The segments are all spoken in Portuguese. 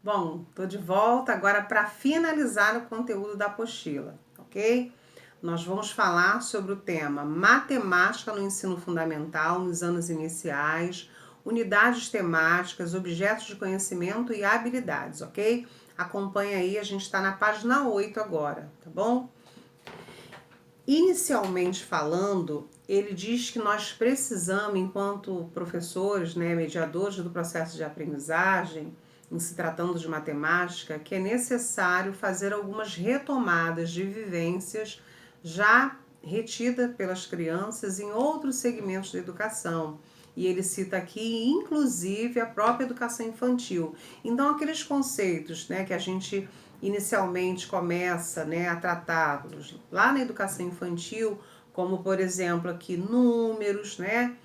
Bom, estou de volta agora para finalizar o conteúdo da apostila, ok? Nós vamos falar sobre o tema matemática no ensino fundamental, nos anos iniciais, unidades temáticas, objetos de conhecimento e habilidades, ok? Acompanha aí, a gente está na página 8 agora, tá bom? Inicialmente falando, ele diz que nós precisamos, enquanto professores, né, mediadores do processo de aprendizagem, em se tratando de matemática, que é necessário fazer algumas retomadas de vivências já retidas pelas crianças em outros segmentos da educação. E ele cita aqui, inclusive, a própria educação infantil. Então, aqueles conceitos, né, que a gente inicialmente começa, né, a tratá-los lá na educação infantil, como, por exemplo, aqui números, né,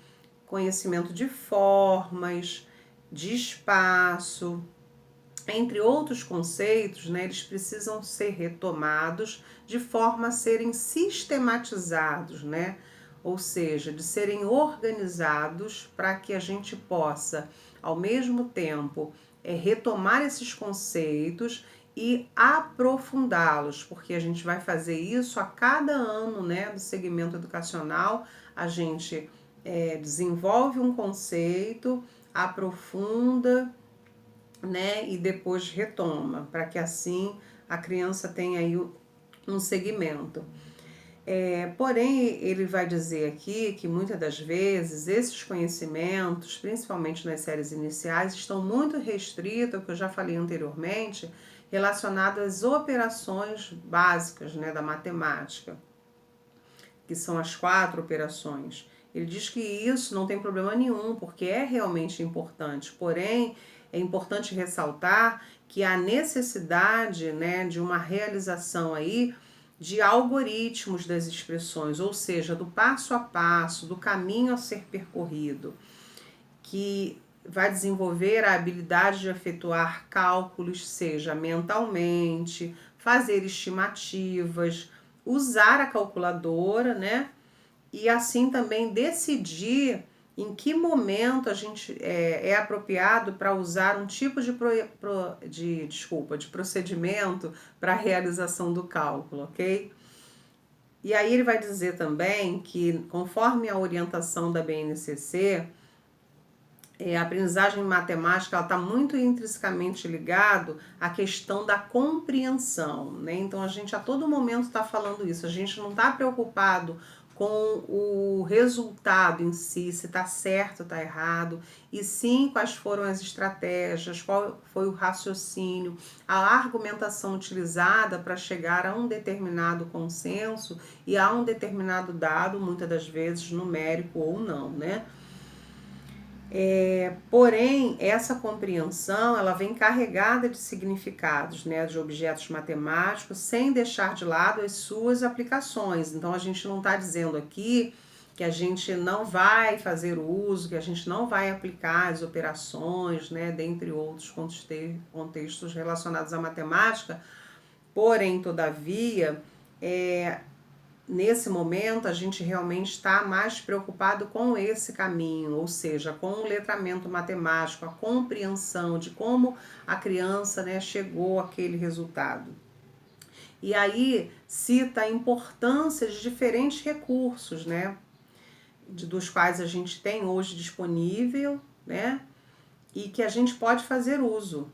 conhecimento de formas, de espaço, entre outros conceitos, né, eles precisam ser retomados de forma a serem sistematizados, né? Ou seja, de serem organizados para que a gente possa, ao mesmo tempo, retomar esses conceitos e aprofundá-los, porque a gente vai fazer isso a cada ano, né, do segmento educacional. A gente desenvolve um conceito, aprofunda, né, e depois retoma, para que assim a criança tenha aí um segmento. Porém, ele vai dizer aqui que muitas das vezes esses conhecimentos, principalmente nas séries iniciais, estão muito restritos, ao que eu já falei anteriormente, relacionados às operações básicas, né, da matemática, que são as 4 operações. Ele diz que isso não tem problema nenhum, porque é realmente importante, porém, é importante ressaltar que há necessidade, né, de uma realização aí de algoritmos das expressões, ou seja, do passo a passo, do caminho a ser percorrido, que vai desenvolver a habilidade de efetuar cálculos, seja mentalmente, fazer estimativas, usar a calculadora, né? E assim também decidir em que momento a gente é apropriado para usar um tipo de procedimento para a realização do cálculo, ok? E aí ele vai dizer também que, conforme a orientação da BNCC, a aprendizagem matemática está muito intrinsecamente ligado à questão da compreensão, né? Então a gente a todo momento está falando isso, a gente não está preocupado com o resultado em si, se está certo ou está errado, e sim quais foram as estratégias, qual foi o raciocínio, a argumentação utilizada para chegar a um determinado consenso e a um determinado dado, muitas das vezes numérico ou não, né? Porém, essa compreensão ela vem carregada de significados, né, de objetos matemáticos, sem deixar de lado as suas aplicações. Então, a gente não está dizendo aqui que a gente não vai fazer o uso, que a gente não vai aplicar as operações, né, dentre outros contextos relacionados à matemática. Porém, todavia, nesse momento, a gente realmente está mais preocupado com esse caminho, ou seja, com o letramento matemático, a compreensão de como a criança, né, chegou àquele resultado. E aí cita a importância de diferentes recursos, né, dos quais a gente tem hoje disponível, né, e que a gente pode fazer uso,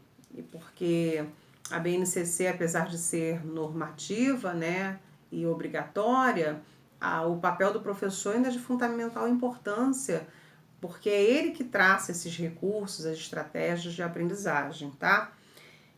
porque a BNCC, apesar de ser normativa, né, e obrigatória, o papel do professor ainda é de fundamental importância, porque é ele que traça esses recursos, as estratégias de aprendizagem, tá?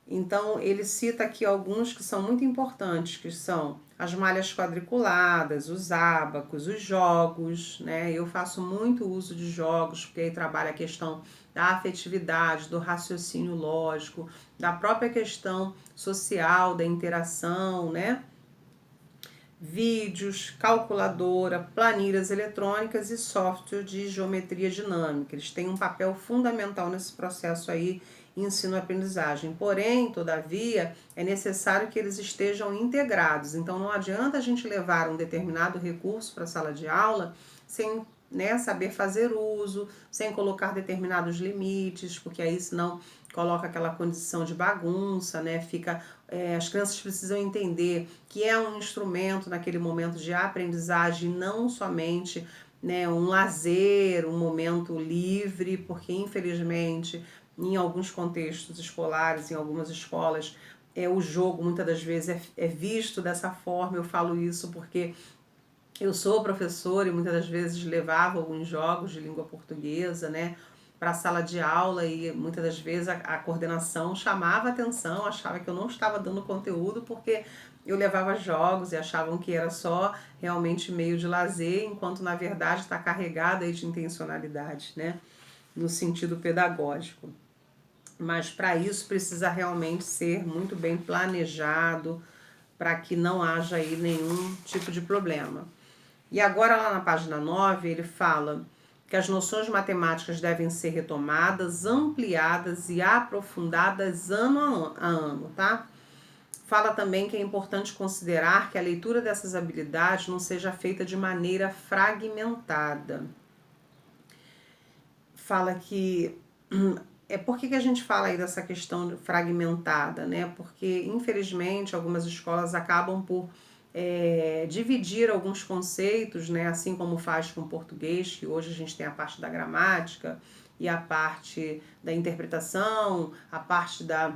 Então, ele cita aqui alguns que são muito importantes, que são as malhas quadriculadas, os ábacos, os jogos, né? Eu faço muito uso de jogos, porque aí trabalha a questão da afetividade, do raciocínio lógico, da própria questão social, da interação, né? Vídeos, calculadora, planilhas eletrônicas e software de geometria dinâmica. Eles têm um papel fundamental nesse processo aí, ensino-aprendizagem. Porém, todavia, é necessário que eles estejam integrados. Então, não adianta a gente levar um determinado recurso para a sala de aula sem né, saber fazer uso, sem colocar determinados limites, porque aí senão coloca aquela condição de bagunça, né, as crianças precisam entender que é um instrumento naquele momento de aprendizagem, não somente, né, um lazer, um momento livre, porque infelizmente em alguns contextos escolares, em algumas escolas, o jogo muitas das vezes é visto dessa forma. Eu falo isso porque eu sou professora e muitas das vezes levava alguns jogos de língua portuguesa, né, para a sala de aula, e muitas das vezes a coordenação chamava atenção, achava que eu não estava dando conteúdo porque eu levava jogos e achavam que era só realmente meio de lazer, enquanto na verdade está carregada aí de intencionalidade, né, no sentido pedagógico. Mas para isso precisa realmente ser muito bem planejado, para que não haja aí nenhum tipo de problema. E agora lá na página 9 ele fala que as noções matemáticas devem ser retomadas, ampliadas e aprofundadas ano a ano, tá? Fala também que é importante considerar que a leitura dessas habilidades não seja feita de maneira fragmentada. Fala que por que a gente fala aí dessa questão fragmentada, né? Porque, infelizmente, algumas escolas acabam por dividir alguns conceitos, né? Assim como faz com o português, que hoje a gente tem a parte da gramática e a parte da interpretação, a parte da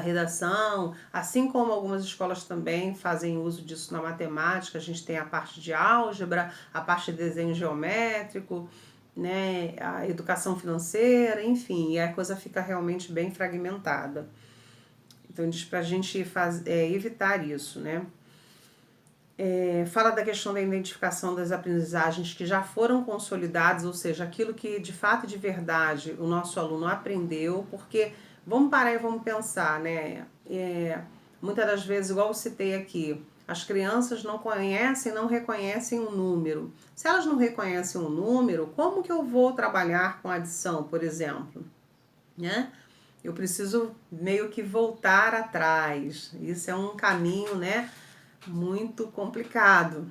redação, assim como algumas escolas também fazem uso disso na matemática. A gente tem a parte de álgebra, a parte de desenho geométrico, né, a educação financeira, enfim, e a coisa fica realmente bem fragmentada. Então diz para a gente evitar isso, né? Fala da questão da identificação das aprendizagens que já foram consolidadas, ou seja, aquilo que de fato e de verdade o nosso aluno aprendeu, porque vamos parar e vamos pensar, né? Muitas das vezes, igual eu citei aqui, as crianças não conhecem, não reconhecem um número. Se elas não reconhecem um número, como que eu vou trabalhar com adição, por exemplo? Né? Eu preciso meio que voltar atrás. Isso é um caminho, né, muito complicado.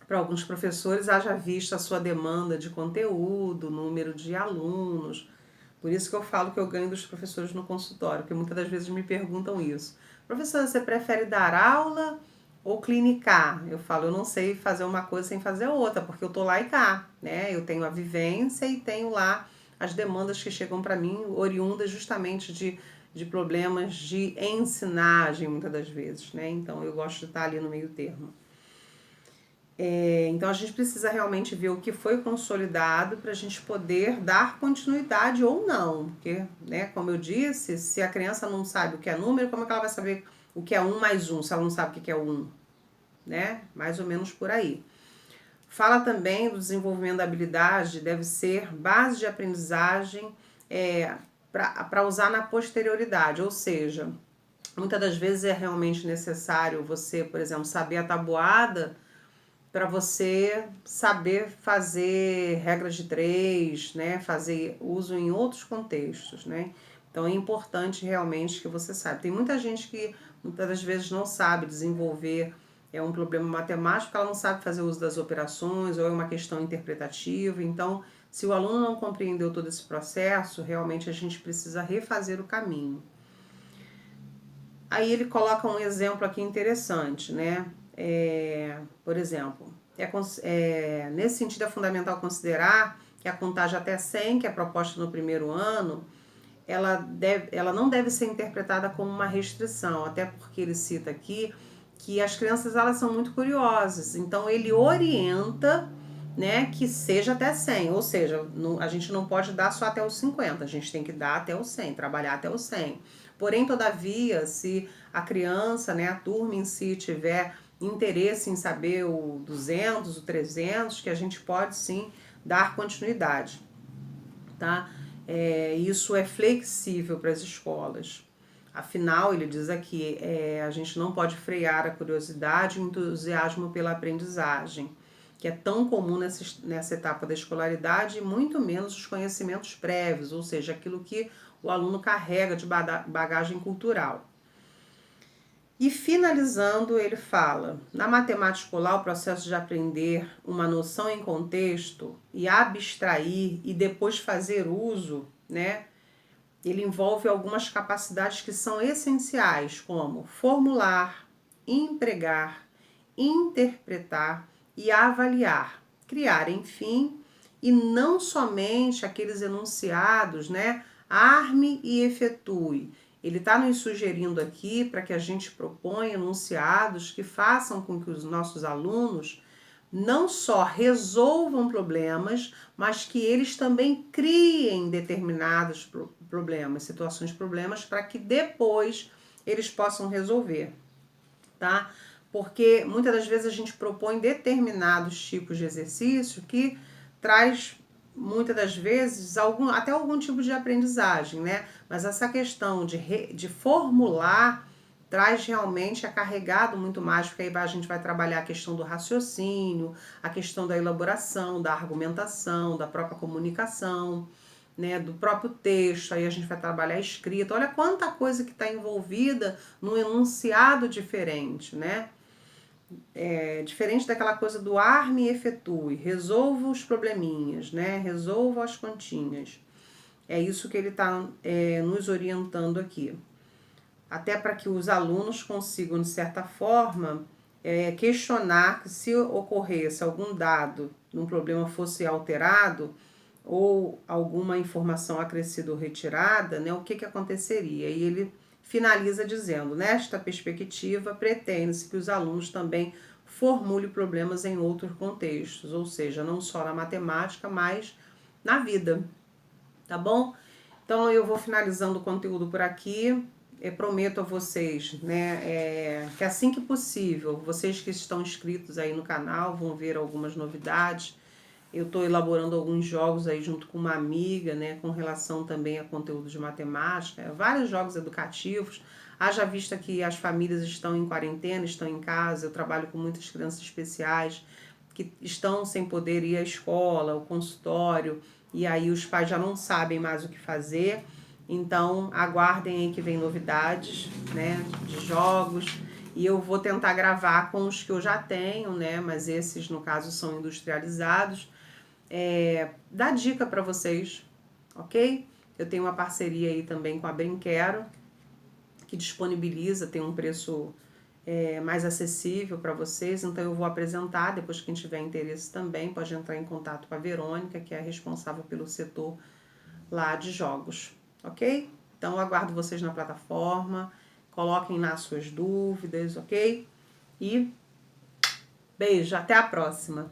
Para alguns professores, haja visto a sua demanda de conteúdo, número de alunos. Por isso que eu falo que eu ganho dos professores no consultório, porque muitas das vezes me perguntam isso. Professor, você prefere dar aula ou clinicar? Eu falo, eu não sei fazer uma coisa sem fazer outra, porque eu tô lá e cá, né? Eu tenho a vivência e tenho lá as demandas que chegam para mim, oriundas justamente de problemas de ensinagem, muitas das vezes, né? Então, eu gosto de estar ali no meio termo. Então, a gente precisa realmente ver o que foi consolidado para a gente poder dar continuidade ou não. Porque, né, como eu disse, se a criança não sabe o que é número, como é que ela vai saber o que é 1 mais 1, se ela não sabe o que é 1? Né? Mais ou menos por aí. Fala também do desenvolvimento da habilidade, deve ser base de aprendizagem para usar na posterioridade, ou seja, muitas das vezes é realmente necessário você, por exemplo, saber a tabuada para você saber fazer regras de 3, né? Fazer uso em outros contextos, né? Então é importante realmente que você saiba. Tem muita gente que muitas das vezes não sabe desenvolver um problema matemático, porque ela não sabe fazer uso das operações, ou é uma questão interpretativa. Então, se o aluno não compreendeu todo esse processo, realmente a gente precisa refazer o caminho. Aí ele coloca um exemplo aqui interessante, né? Por exemplo, nesse sentido é fundamental considerar que a contagem até 100, que é proposta no primeiro ano, ela não deve ser interpretada como uma restrição, até porque ele cita aqui que as crianças elas são muito curiosas, então ele orienta, né, que seja até 100, ou seja, a gente não pode dar só até os 50, a gente tem que dar até o 100, trabalhar até o 100. Porém, todavia, se a criança, né, a turma em si tiver interesse em saber o 200, o 300, que a gente pode sim dar continuidade, tá? Isso é flexível para as escolas. Afinal, ele diz aqui, a gente não pode frear a curiosidade e o entusiasmo pela aprendizagem, que é tão comum nessa etapa da escolaridade, e muito menos os conhecimentos prévios, ou seja, aquilo que o aluno carrega de bagagem cultural. E finalizando, ele fala: na matemática escolar, o processo de aprender uma noção em contexto e abstrair e depois fazer uso, né? Ele envolve algumas capacidades que são essenciais, como formular, empregar, interpretar e avaliar, criar, enfim, e não somente aqueles enunciados, né? Arme e efetue. Ele está nos sugerindo aqui para que a gente proponha enunciados que façam com que os nossos alunos não só resolvam problemas, mas que eles também criem determinados problemas, situações, problemas, para que depois eles possam resolver, tá? Porque muitas das vezes a gente propõe determinados tipos de exercício que traz muitas das vezes até algum tipo de aprendizagem, né? Mas essa questão de formular traz realmente, é carregado muito mais, porque aí a gente vai trabalhar a questão do raciocínio, a questão da elaboração, da argumentação, da própria comunicação, né, do próprio texto, aí a gente vai trabalhar a escrita. Olha quanta coisa que está envolvida num enunciado diferente, né? Diferente daquela coisa do arme e efetue, resolva os probleminhas, né? Resolva as continhas. É isso que ele está nos orientando aqui. Até para que os alunos consigam, de certa forma, questionar que se ocorresse algum dado, um problema fosse alterado, ou alguma informação acrescida ou retirada, né, o que aconteceria? E ele finaliza dizendo: nesta perspectiva, pretende-se que os alunos também formulem problemas em outros contextos, ou seja, não só na matemática, mas na vida, tá bom? Então eu vou finalizando o conteúdo por aqui. Prometo a vocês, né, que assim que possível, vocês que estão inscritos aí no canal vão ver algumas novidades. Eu estou elaborando alguns jogos aí junto com uma amiga, né, com relação também a conteúdo de matemática, vários jogos educativos. Haja vista que as famílias estão em quarentena, estão em casa, eu trabalho com muitas crianças especiais que estão sem poder ir à escola, ao consultório, e aí os pais já não sabem mais o que fazer. Então, aguardem aí que vem novidades, né, de jogos. E eu vou tentar gravar com os que eu já tenho, né, mas esses, no caso, são industrializados. Dar dica para vocês, ok? Eu tenho uma parceria aí também com a Brinquero, que disponibiliza, tem um preço mais acessível para vocês, então eu vou apresentar, depois quem tiver interesse também pode entrar em contato com a Verônica, que é a responsável pelo setor lá de jogos, ok? Então eu aguardo vocês na plataforma, coloquem lá suas dúvidas, ok? E beijo, até a próxima!